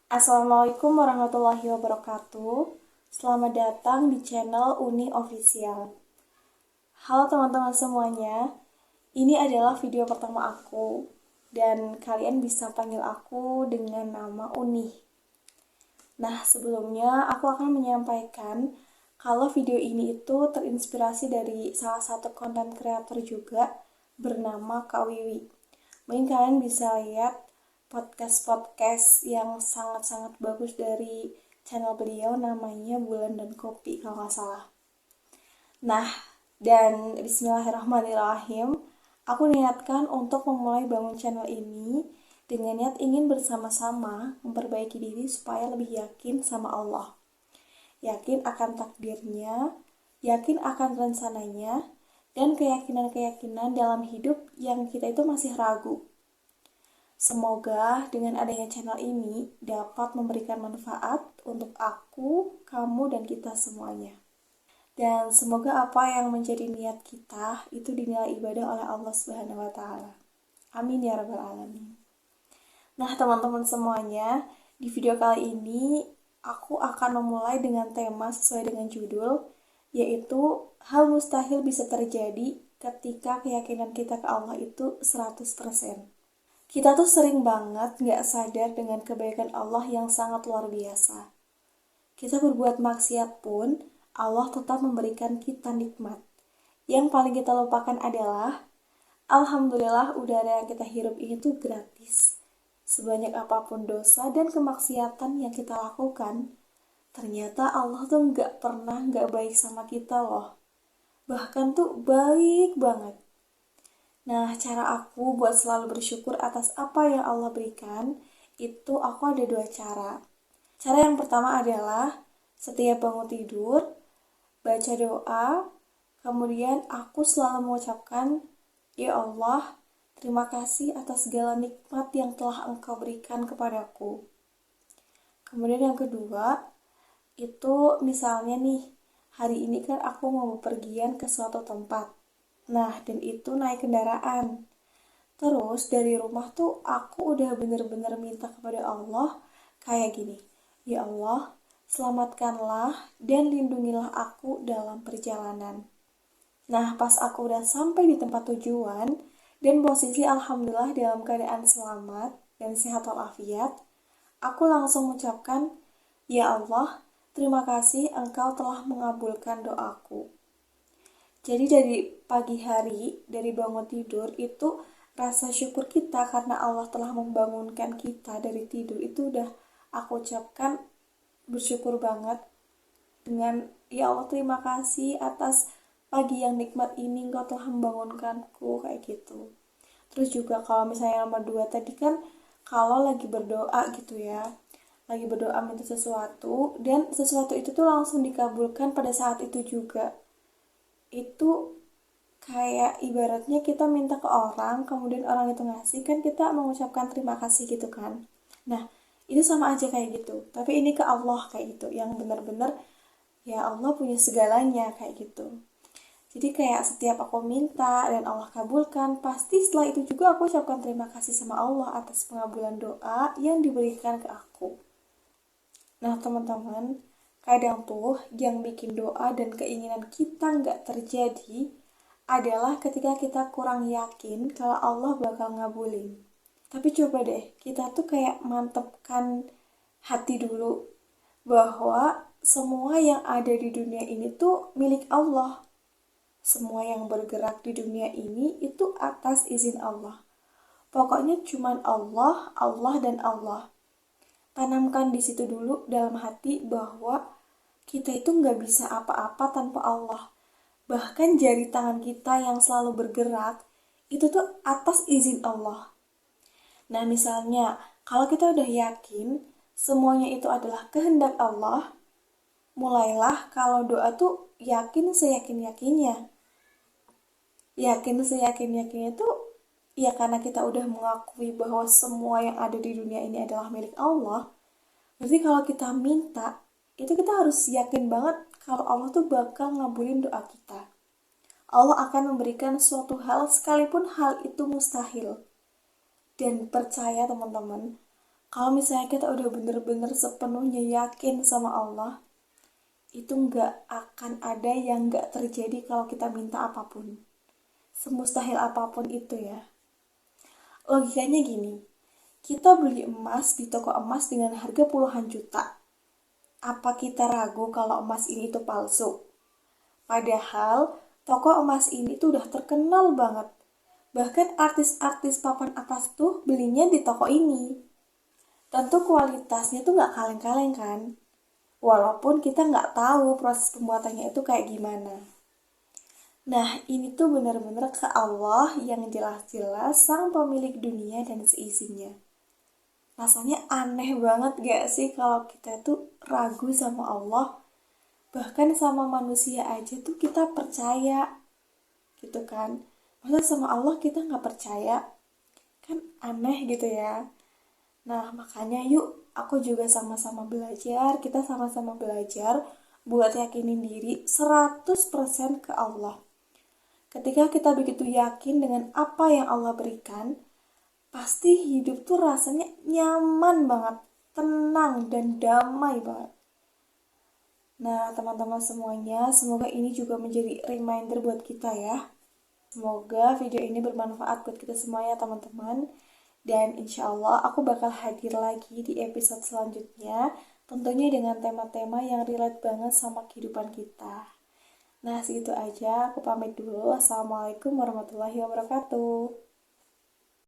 Assalamualaikum warahmatullahi wabarakatuh. Selamat datang di channel Uni Official. Halo teman-teman semuanya, ini adalah video pertama aku dan kalian bisa panggil aku dengan nama Uni. Nah, sebelumnya aku akan menyampaikan kalau video ini itu terinspirasi dari salah satu konten kreator juga bernama Kak Wiwi. Mungkin kalian bisa lihat podcast-podcast yang sangat-sangat bagus dari channel beliau, namanya Bulan dan Kopi kalau nggak salah. Nah, dan bismillahirrahmanirrahim, aku niatkan untuk memulai bangun channel ini dengan niat ingin bersama-sama memperbaiki diri supaya lebih yakin sama Allah. Yakin akan takdirnya, yakin akan rencananya, dan keyakinan-keyakinan dalam hidup yang kita itu masih ragu. Semoga dengan adanya channel ini dapat memberikan manfaat untuk aku, kamu, dan kita semuanya. Dan semoga apa yang menjadi niat kita itu dinilai ibadah oleh Allah Subhanahu wa taala. Amin ya rabbal alamin. Nah, teman-teman semuanya, di video kali ini aku akan memulai dengan tema sesuai dengan judul, yaitu hal mustahil bisa terjadi ketika keyakinan kita ke Allah itu 100%. Kita tuh sering banget gak sadar dengan kebaikan Allah yang sangat luar biasa. Kita berbuat maksiat pun, Allah tetap memberikan kita nikmat. Yang paling kita lupakan adalah, alhamdulillah udara yang kita hirup ini tuh gratis. Sebanyak apapun dosa dan kemaksiatan yang kita lakukan, ternyata Allah tuh gak pernah gak baik sama kita loh. Bahkan tuh baik banget. Nah, cara aku buat selalu bersyukur atas apa yang Allah berikan, itu aku ada 2 cara. Cara yang pertama adalah setiap bangun tidur, baca doa, kemudian aku selalu mengucapkan, Ya Allah, terima kasih atas segala nikmat yang telah Engkau berikan kepadaku. Kemudian yang kedua, itu misalnya nih, hari ini kan aku mau bepergian ke suatu tempat. Nah, dan itu naik kendaraan. Terus dari rumah tuh aku udah bener-bener minta kepada Allah kayak gini. Ya Allah, selamatkanlah dan lindungilah aku dalam perjalanan. Nah, pas aku udah sampai di tempat tujuan dan posisi alhamdulillah dalam keadaan selamat dan sehat walafiat, aku langsung mengucapkan, Ya Allah, terima kasih Engkau telah mengabulkan doaku. Jadi dari pagi hari, dari bangun tidur, itu rasa syukur kita karena Allah telah membangunkan kita dari tidur, itu udah aku ucapkan bersyukur banget dengan, Ya Allah terima kasih atas pagi yang nikmat ini, Engkau telah membangunkanku, kayak gitu. Terus juga kalau misalnya nomor 2 tadi kan, kalau lagi berdoa gitu ya, lagi berdoa minta sesuatu, dan sesuatu itu tuh langsung dikabulkan pada saat itu juga. Itu kayak ibaratnya kita minta ke orang, kemudian orang itu ngasih, kan kita mengucapkan terima kasih gitu kan. Nah, itu sama aja kayak gitu. Tapi ini ke Allah kayak gitu, yang benar-benar ya Allah punya segalanya kayak gitu. Jadi kayak setiap aku minta dan Allah kabulkan, pasti setelah itu juga aku ucapkan terima kasih sama Allah atas pengabulan doa yang diberikan ke aku. Nah, teman-teman, kadang tuh yang bikin doa dan keinginan kita nggak terjadi adalah ketika kita kurang yakin kalau Allah bakal ngabulin. Tapi coba deh, kita tuh kayak mantepkan hati dulu bahwa semua yang ada di dunia ini tuh milik Allah. Semua yang bergerak di dunia ini itu atas izin Allah. Pokoknya cuman Allah, Allah, dan Allah. Tanamkan di situ dulu dalam hati bahwa kita itu nggak bisa apa-apa tanpa Allah. Bahkan jari tangan kita yang selalu bergerak, itu tuh atas izin Allah. Nah, misalnya, kalau kita udah yakin semuanya itu adalah kehendak Allah, mulailah kalau doa tuh yakin seyakin-yakinnya. Yakin seyakin-yakinnya tuh ya karena kita udah mengakui bahwa semua yang ada di dunia ini adalah milik Allah. Berarti kalau kita minta, itu kita harus yakin banget kalau Allah tuh bakal ngabulin doa kita. Allah akan memberikan suatu hal sekalipun hal itu mustahil. Dan percaya teman-teman, Kalau misalnya kita udah bener-bener sepenuhnya yakin sama Allah, itu nggak akan ada yang nggak terjadi kalau kita minta apapun. Semustahil apapun itu ya. Logikanya gini, kita beli emas di toko emas dengan harga puluhan juta. Apa kita ragu kalau emas ini itu palsu? Padahal toko emas ini tuh udah terkenal banget. Bahkan artis-artis papan atas tuh belinya di toko ini. Tentu kualitasnya tuh nggak kaleng-kaleng kan? Walaupun kita nggak tahu proses pembuatannya itu kayak gimana. Nah, ini tuh benar-benar ke Allah yang jelas-jelas sang pemilik dunia dan seisinya. Rasanya aneh banget gak sih kalau kita tuh ragu sama Allah? Bahkan sama manusia aja tuh kita percaya, gitu kan. Masa sama Allah kita nggak percaya? Kan aneh gitu ya. Nah, makanya yuk aku juga sama-sama belajar, kita sama-sama belajar buat yakinin diri 100% ke Allah. Ketika kita begitu yakin dengan apa yang Allah berikan, pasti hidup tuh rasanya nyaman banget, tenang dan damai banget. Nah, teman-teman semuanya, semoga ini juga menjadi reminder buat kita ya. Semoga video ini bermanfaat buat kita semuanya teman-teman. Dan insya Allah aku bakal hadir lagi di episode selanjutnya. Tentunya dengan tema-tema yang relate banget sama kehidupan kita. Nah, segitu aja. Aku pamit dulu. Assalamualaikum warahmatullahi wabarakatuh.